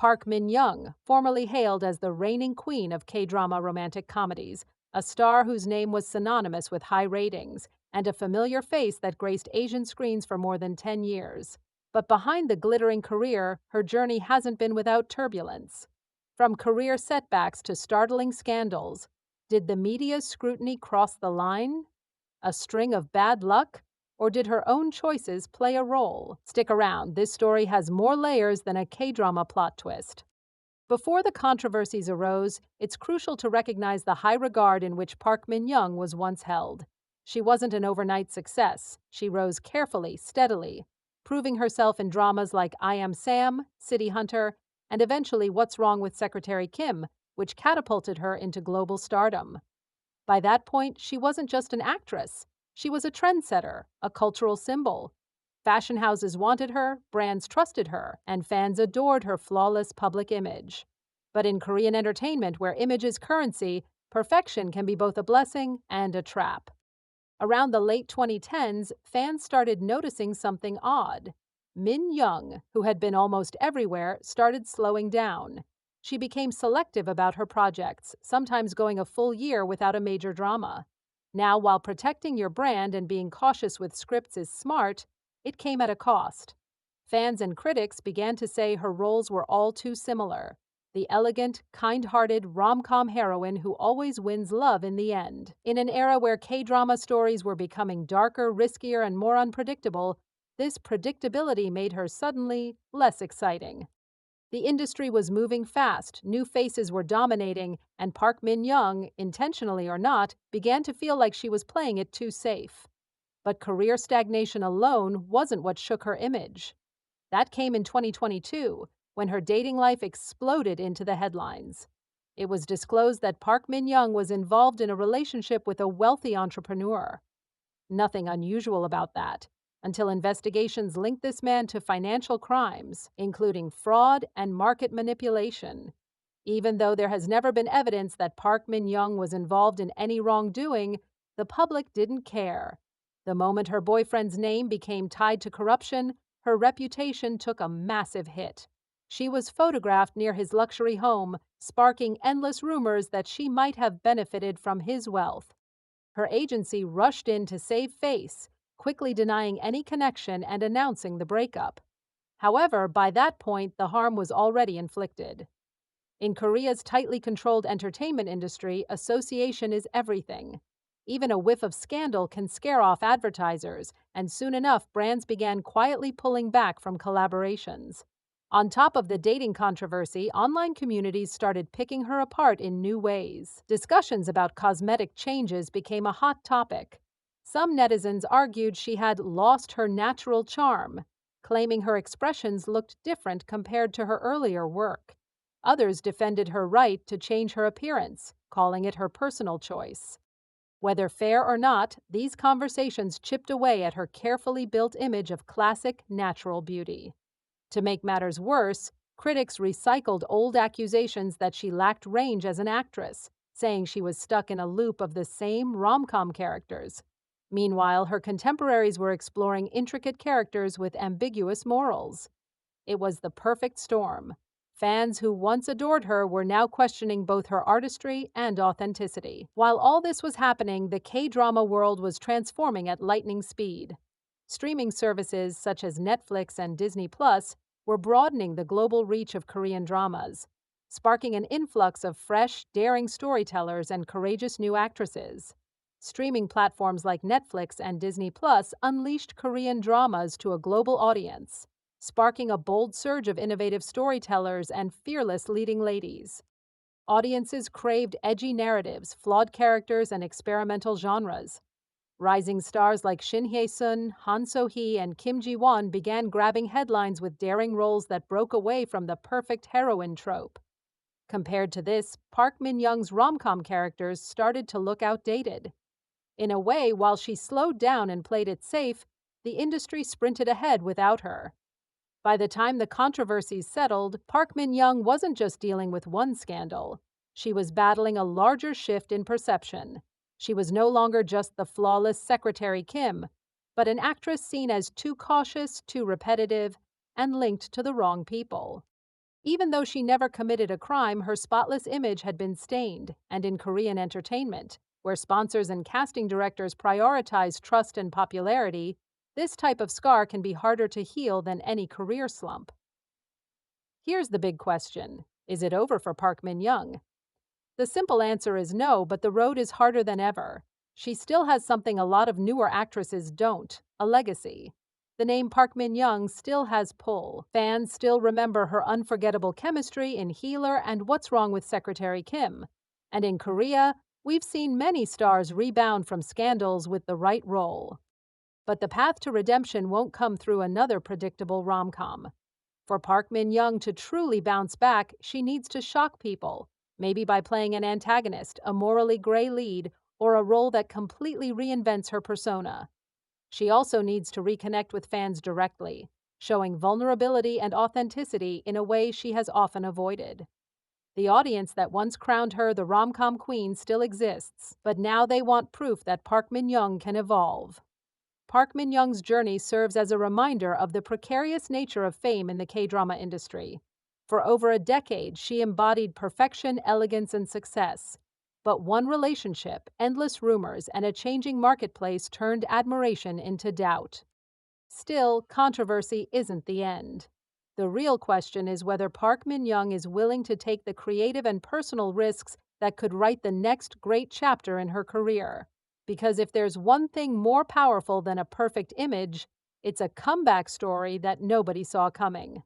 Park Min-young, formerly hailed as the reigning queen of K-drama romantic comedies, a star whose name was synonymous with high ratings, and a familiar face that graced Asian screens for more than 10 years. But behind the glittering career, her journey hasn't been without turbulence. From career setbacks to startling scandals, did the media's scrutiny cross the line? A string of bad luck? Or did her own choices play a role? Stick around, this story has more layers than a K-drama plot twist. Before the controversies arose, it's crucial to recognize the high regard in which Park Min-young was once held. She wasn't an overnight success. She rose carefully, steadily, proving herself in dramas like I Am Sam, City Hunter, and eventually What's Wrong with Secretary Kim, which catapulted her into global stardom. By that point, she wasn't just an actress. She was a trendsetter, a cultural symbol. Fashion houses wanted her, brands trusted her, and fans adored her flawless public image. But in Korean entertainment, where image is currency, perfection can be both a blessing and a trap. Around the late 2010s, fans started noticing something odd. Min Young, who had been almost everywhere, started slowing down. She became selective about her projects, sometimes going a full year without a major drama. Now, while protecting your brand and being cautious with scripts is smart, it came at a cost. Fans and critics began to say her roles were all too similar. The elegant, kind-hearted rom-com heroine who always wins love in the end. In an era where K-drama stories were becoming darker, riskier, and more unpredictable, this predictability made her suddenly less exciting. The industry was moving fast, new faces were dominating, and Park Min-young, intentionally or not, began to feel like she was playing it too safe. But career stagnation alone wasn't what shook her image. That came in 2022, when her dating life exploded into the headlines. It was disclosed that Park Min-young was involved in a relationship with a wealthy entrepreneur. Nothing unusual about that, until investigations linked this man to financial crimes, including fraud and market manipulation. Even though there has never been evidence that Park Min-young was involved in any wrongdoing, the public didn't care. The moment her boyfriend's name became tied to corruption, her reputation took a massive hit. She was photographed near his luxury home, sparking endless rumors that she might have benefited from his wealth. Her agency rushed in to save face, quickly denying any connection and announcing the breakup. However, by that point, the harm was already inflicted. In Korea's tightly controlled entertainment industry, association is everything. Even a whiff of scandal can scare off advertisers, and soon enough, brands began quietly pulling back from collaborations. On top of the dating controversy, online communities started picking her apart in new ways. Discussions about cosmetic changes became a hot topic. Some netizens argued she had lost her natural charm, claiming her expressions looked different compared to her earlier work. Others defended her right to change her appearance, calling it her personal choice. Whether fair or not, these conversations chipped away at her carefully built image of classic, natural beauty. To make matters worse, critics recycled old accusations that she lacked range as an actress, saying she was stuck in a loop of the same rom-com characters. Meanwhile, her contemporaries were exploring intricate characters with ambiguous morals. It was the perfect storm. Fans who once adored her were now questioning both her artistry and authenticity. While all this was happening, the K-drama world was transforming at lightning speed. Streaming services such as Netflix and Disney Plus were broadening the global reach of Korean dramas, sparking an influx of fresh, daring storytellers and courageous new actresses. Streaming platforms like Netflix and Disney Plus unleashed Korean dramas to a global audience, sparking a bold surge of innovative storytellers and fearless leading ladies. Audiences craved edgy narratives, flawed characters, and experimental genres. Rising stars like Shin Hye-sun, Han So-hee, and Kim Ji-won began grabbing headlines with daring roles that broke away from the perfect heroine trope. Compared to this, Park Min-young's rom-com characters started to look outdated. In a way, while she slowed down and played it safe, the industry sprinted ahead without her. By the time the controversies settled, Park Min-young wasn't just dealing with one scandal. She was battling a larger shift in perception. She was no longer just the flawless Secretary Kim, but an actress seen as too cautious, too repetitive, and linked to the wrong people. Even though she never committed a crime, her spotless image had been stained, and in Korean entertainment, where sponsors and casting directors prioritize trust and popularity, this type of scar can be harder to heal than any career slump. Here's the big question. Is it over for Park Min-young? The simple answer is no, but the road is harder than ever. She still has something a lot of newer actresses don't, a legacy. The name Park Min-young still has pull. Fans still remember her unforgettable chemistry in Healer and What's Wrong with Secretary Kim. And in Korea, we've seen many stars rebound from scandals with the right role. But the path to redemption won't come through another predictable rom-com. For Park Min-young to truly bounce back, she needs to shock people, maybe by playing an antagonist, a morally gray lead, or a role that completely reinvents her persona. She also needs to reconnect with fans directly, showing vulnerability and authenticity in a way she has often avoided. The audience that once crowned her the rom-com queen still exists, but now they want proof that Park Min-young can evolve. Park Min-young's journey serves as a reminder of the precarious nature of fame in the K-drama industry. For over a decade, she embodied perfection, elegance, and success. But one relationship, endless rumors, and a changing marketplace turned admiration into doubt. Still, controversy isn't the end. The real question is whether Park Min-young is willing to take the creative and personal risks that could write the next great chapter in her career. Because if there's one thing more powerful than a perfect image, it's a comeback story that nobody saw coming.